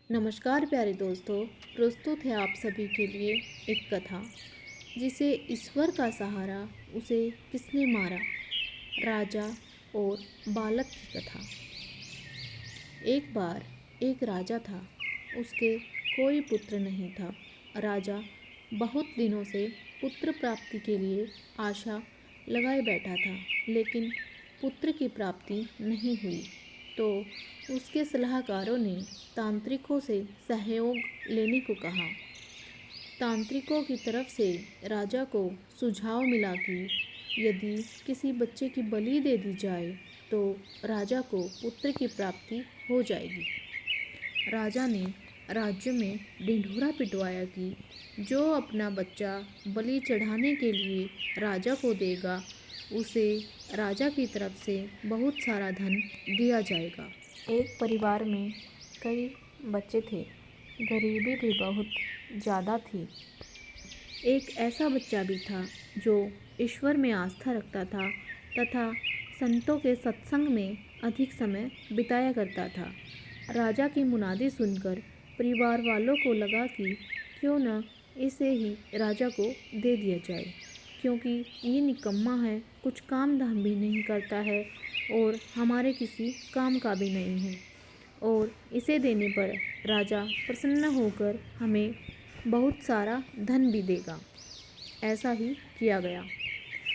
नमस्कार प्यारे दोस्तों। प्रस्तुत है आप सभी के लिए एक कथा जिसे ईश्वर का सहारा उसे किसने मारा, राजा और बालक की कथा। एक बार एक राजा था। उसके कोई पुत्र नहीं था। राजा बहुत दिनों से पुत्र प्राप्ति के लिए आशा लगाए बैठा था, लेकिन पुत्र की प्राप्ति नहीं हुई। तो उसके सलाहकारों ने तांत्रिकों से सहयोग लेने को कहा। तांत्रिकों की तरफ से राजा को सुझाव मिला कि यदि किसी बच्चे की बलि दे दी जाए तो राजा को पुत्र की प्राप्ति हो जाएगी। राजा ने राज्य में ढिंढोरा पिटवाया कि जो अपना बच्चा बलि चढ़ाने के लिए राजा को देगा उसे राजा की तरफ से बहुत सारा धन दिया जाएगा। एक परिवार में कई बच्चे थे। गरीबी भी बहुत ज़्यादा थी। एक ऐसा बच्चा भी था जो ईश्वर में आस्था रखता था तथा संतों के सत्संग में अधिक समय बिताया करता था। राजा की मुनादी सुनकर परिवार वालों को लगा कि क्यों न इसे ही राजा को दे दिया जाए, क्योंकि ये निकम्मा है, कुछ काम धाम भी नहीं करता है और हमारे किसी काम का भी नहीं है, और इसे देने पर राजा प्रसन्न होकर हमें बहुत सारा धन भी देगा। ऐसा ही किया गया।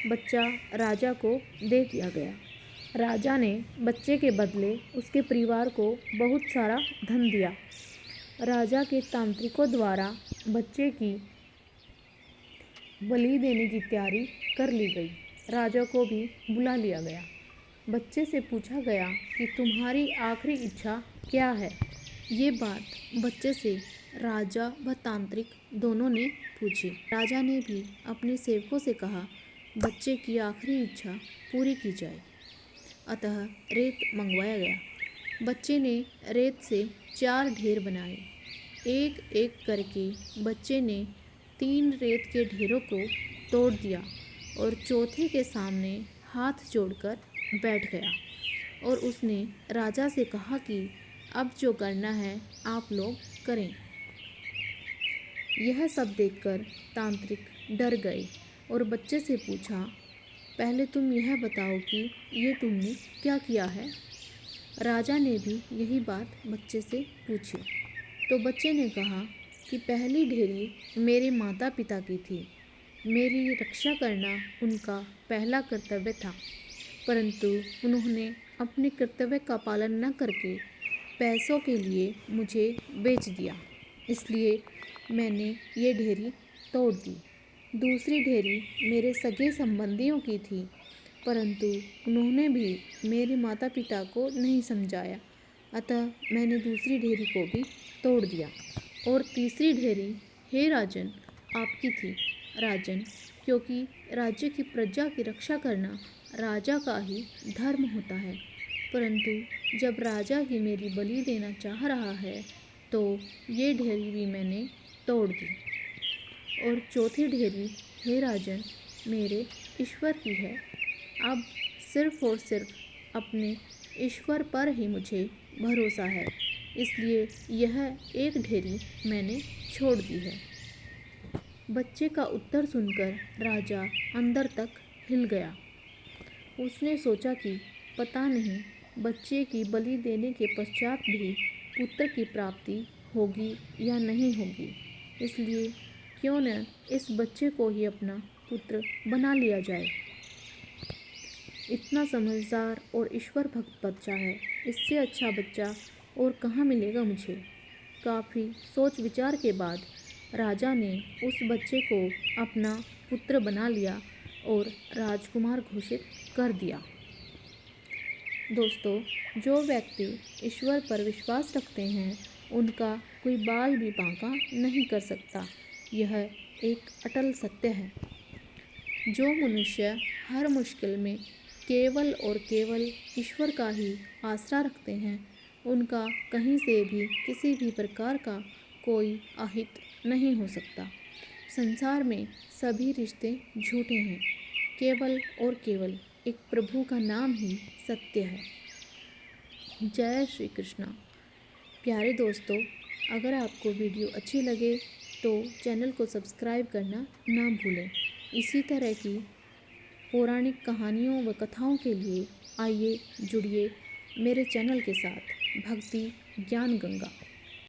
बच्चा राजा को दे दिया गया। राजा ने बच्चे के बदले उसके परिवार को बहुत सारा धन दिया। राजा के तांत्रिकों द्वारा बच्चे की बलि देने की तैयारी कर ली गई। राजा को भी बुला लिया गया। बच्चे से पूछा गया कि तुम्हारी आखिरी इच्छा क्या है। ये बात बच्चे से राजा व तांत्रिक दोनों ने पूछी। राजा ने भी अपने सेवकों से कहा बच्चे की आखिरी इच्छा पूरी की जाए। अतः रेत मंगवाया गया। बच्चे ने रेत से 4 ढेर बनाए। एक एक करके बच्चे ने 3 रेत के ढेरों को तोड़ दिया और चौथे के सामने हाथ जोड़कर बैठ गया और उसने राजा से कहा कि अब जो करना है आप लोग करें। यह सब देखकर तांत्रिक डर गए और बच्चे से पूछा, पहले तुम यह बताओ कि ये तुमने क्या किया है। राजा ने भी यही बात बच्चे से पूछी। तो बच्चे ने कहा कि पहली ढेरी मेरे माता पिता की थी। मेरी रक्षा करना उनका पहला कर्तव्य था, परंतु उन्होंने अपने कर्तव्य का पालन न करके पैसों के लिए मुझे बेच दिया, इसलिए मैंने ये ढेरी तोड़ दी। दूसरी ढेरी मेरे सगे संबंधियों की थी, परंतु उन्होंने भी मेरे माता पिता को नहीं समझाया, अतः मैंने दूसरी ढेरी को भी तोड़ दिया। और तीसरी ढेरी हे राजन आपकी थी। राजन, क्योंकि राज्य की प्रजा की रक्षा करना राजा का ही धर्म होता है, परंतु जब राजा ही मेरी बलि देना चाह रहा है तो ये ढेरी भी मैंने तोड़ दी। और चौथी ढेरी हे राजन मेरे ईश्वर की है। अब सिर्फ और सिर्फ अपने ईश्वर पर ही मुझे भरोसा है, इसलिए यह एक ढेरी मैंने छोड़ दी है। बच्चे का उत्तर सुनकर राजा अंदर तक हिल गया। उसने सोचा कि पता नहीं बच्चे की बलि देने के पश्चात भी पुत्र की प्राप्ति होगी या नहीं होगी, इसलिए क्यों न इस बच्चे को ही अपना पुत्र बना लिया जाए। इतना समझदार और ईश्वर भक्त बच्चा है, इससे अच्छा बच्चा और कहाँ मिलेगा मुझे। काफ़ी सोच विचार के बाद राजा ने उस बच्चे को अपना पुत्र बना लिया और राजकुमार घोषित कर दिया। दोस्तों, जो व्यक्ति ईश्वर पर विश्वास रखते हैं उनका कोई बाल भी बांका नहीं कर सकता। यह एक अटल सत्य है। जो मनुष्य हर मुश्किल में केवल और केवल ईश्वर का ही आसरा रखते हैं उनका कहीं से भी किसी भी प्रकार का कोई अहित नहीं हो सकता। संसार में सभी रिश्ते झूठे हैं, केवल और केवल एक प्रभु का नाम ही सत्य है। जय श्री कृष्णा। प्यारे दोस्तों, अगर आपको वीडियो अच्छी लगे तो चैनल को सब्सक्राइब करना ना भूलें। इसी तरह की पौराणिक कहानियों व कथाओं के लिए आइए जुड़िए मेरे चैनल के साथ, भक्ति ज्ञान गंगा।